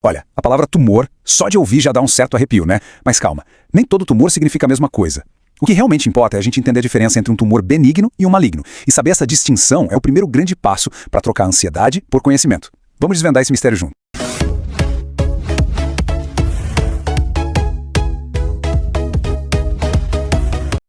Olha, a palavra tumor, só de ouvir já dá um certo arrepio, né? Mas calma, nem todo tumor significa a mesma coisa. O que realmente importa é a gente entender a diferença entre um tumor benigno e um maligno. E saber essa distinção é o primeiro grande passo para trocar a ansiedade por conhecimento. Vamos desvendar esse mistério junto.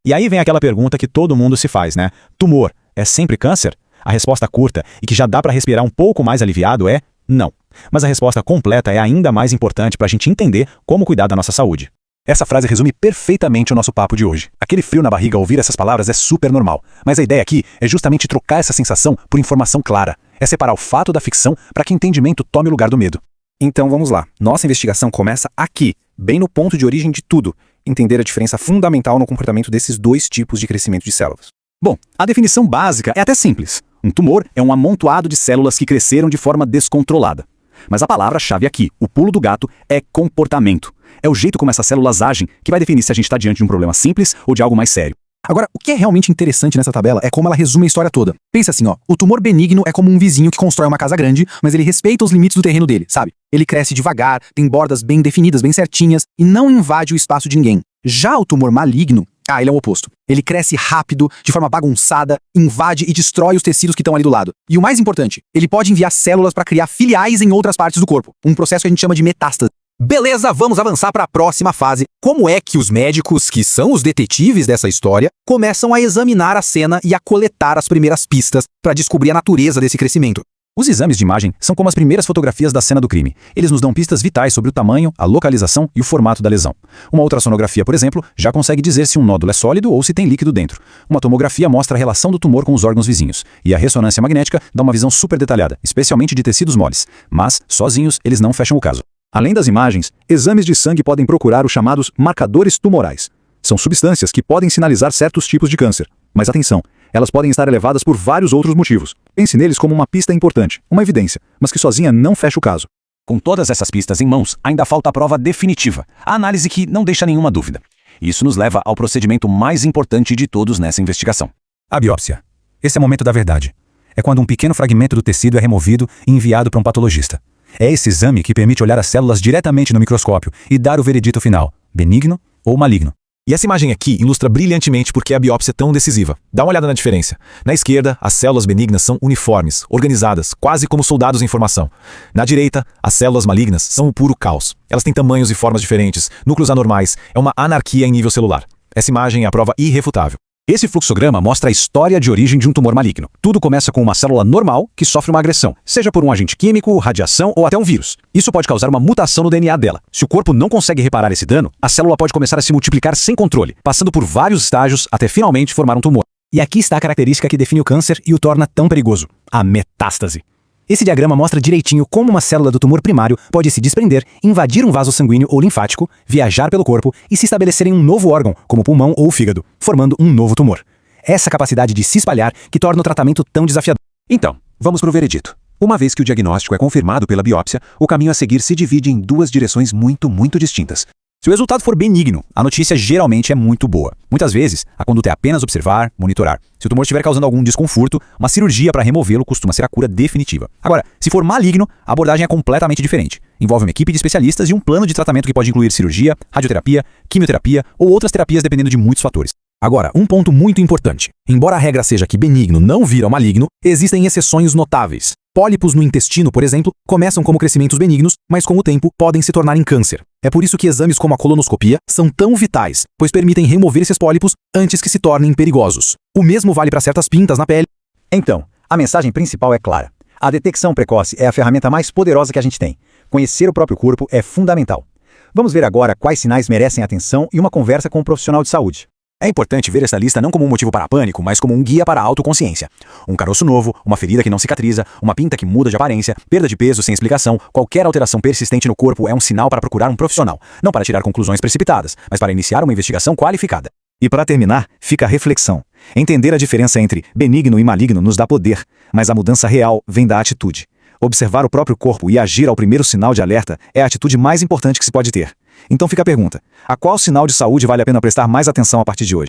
E aí vem aquela pergunta que todo mundo se faz, né? Tumor é sempre câncer? A resposta curta e que já dá para respirar um pouco mais aliviado é não. Mas a resposta completa é ainda mais importante para a gente entender como cuidar da nossa saúde. Essa frase resume perfeitamente o nosso papo de hoje. Aquele frio na barriga ao ouvir essas palavras é super normal. Mas a ideia aqui é justamente trocar essa sensação por informação clara. É separar o fato da ficção para que o entendimento tome o lugar do medo. Então vamos lá. Nossa investigação começa aqui, bem no ponto de origem de tudo. Entender a diferença fundamental no comportamento desses dois tipos de crescimento de células. Bom, a definição básica é até simples. Um tumor é um amontoado de células que cresceram de forma descontrolada. Mas a palavra-chave aqui, o pulo do gato, é comportamento. É o jeito como essas células agem que vai definir se a gente está diante de um problema simples ou de algo mais sério. Agora, o que é realmente interessante nessa tabela é como ela resume a história toda. Pensa assim, ó, o tumor benigno é como um vizinho que constrói uma casa grande, mas ele respeita os limites do terreno dele, sabe? Ele cresce devagar, tem bordas bem definidas, bem certinhas, e não invade o espaço de ninguém. Já o tumor maligno, ele é o oposto. Ele cresce rápido, de forma bagunçada, invade e destrói os tecidos que estão ali do lado. E o mais importante, ele pode enviar células para criar filiais em outras partes do corpo. Um processo que a gente chama de metástase. Beleza, vamos avançar para a próxima fase. Como é que os médicos, que são os detetives dessa história, começam a examinar a cena e a coletar as primeiras pistas para descobrir a natureza desse crescimento? Os exames de imagem são como as primeiras fotografias da cena do crime. Eles nos dão pistas vitais sobre o tamanho, a localização e o formato da lesão. Uma ultrassonografia, por exemplo, já consegue dizer se um nódulo é sólido ou se tem líquido dentro. Uma tomografia mostra a relação do tumor com os órgãos vizinhos. E a ressonância magnética dá uma visão super detalhada, especialmente de tecidos moles. Mas, sozinhos, eles não fecham o caso. Além das imagens, exames de sangue podem procurar os chamados marcadores tumorais. São substâncias que podem sinalizar certos tipos de câncer. Mas atenção, elas podem estar elevadas por vários outros motivos. Pense neles como uma pista importante, uma evidência, mas que sozinha não fecha o caso. Com todas essas pistas em mãos, ainda falta a prova definitiva, a análise que não deixa nenhuma dúvida. Isso nos leva ao procedimento mais importante de todos nessa investigação. A biópsia. Esse é o momento da verdade. É quando um pequeno fragmento do tecido é removido e enviado para um patologista. É esse exame que permite olhar as células diretamente no microscópio e dar o veredito final, benigno ou maligno. E essa imagem aqui ilustra brilhantemente por que a biópsia é tão decisiva. Dá uma olhada na diferença. Na esquerda, as células benignas são uniformes, organizadas, quase como soldados em formação. Na direita, as células malignas são o puro caos. Elas têm tamanhos e formas diferentes, núcleos anormais, é uma anarquia em nível celular. Essa imagem é a prova irrefutável. Esse fluxograma mostra a história de origem de um tumor maligno. Tudo começa com uma célula normal que sofre uma agressão, seja por um agente químico, radiação ou até um vírus. Isso pode causar uma mutação no DNA dela. Se o corpo não consegue reparar esse dano, a célula pode começar a se multiplicar sem controle, passando por vários estágios até finalmente formar um tumor. E aqui está a característica que define o câncer e o torna tão perigoso: a metástase. Esse diagrama mostra direitinho como uma célula do tumor primário pode se desprender, invadir um vaso sanguíneo ou linfático, viajar pelo corpo e se estabelecer em um novo órgão, como o pulmão ou o fígado, formando um novo tumor. Essa capacidade de se espalhar que torna o tratamento tão desafiador. Então, vamos para o veredito. Uma vez que o diagnóstico é confirmado pela biópsia, o caminho a seguir se divide em duas direções muito distintas. Se o resultado for benigno, a notícia geralmente é muito boa. Muitas vezes, a conduta é apenas observar, monitorar. Se o tumor estiver causando algum desconforto, uma cirurgia para removê-lo costuma ser a cura definitiva. Agora, se for maligno, a abordagem é completamente diferente. Envolve uma equipe de especialistas e um plano de tratamento que pode incluir cirurgia, radioterapia, quimioterapia ou outras terapias dependendo de muitos fatores. Agora, um ponto muito importante. Embora a regra seja que benigno não vira maligno, existem exceções notáveis. Pólipos no intestino, por exemplo, começam como crescimentos benignos, mas com o tempo podem se tornar em câncer. É por isso que exames como a colonoscopia são tão vitais, pois permitem remover esses pólipos antes que se tornem perigosos. O mesmo vale para certas pintas na pele. Então, a mensagem principal é clara. A detecção precoce é a ferramenta mais poderosa que a gente tem. Conhecer o próprio corpo é fundamental. Vamos ver agora quais sinais merecem atenção e uma conversa com um profissional de saúde. É importante ver essa lista não como um motivo para pânico, mas como um guia para a autoconsciência. Um caroço novo, uma ferida que não cicatriza, uma pinta que muda de aparência, perda de peso sem explicação, qualquer alteração persistente no corpo é um sinal para procurar um profissional. Não para tirar conclusões precipitadas, mas para iniciar uma investigação qualificada. E para terminar, fica a reflexão. Entender a diferença entre benigno e maligno nos dá poder, mas a mudança real vem da atitude. Observar o próprio corpo e agir ao primeiro sinal de alerta é a atitude mais importante que se pode ter. Então fica a pergunta: a qual sinal de saúde vale a pena prestar mais atenção a partir de hoje?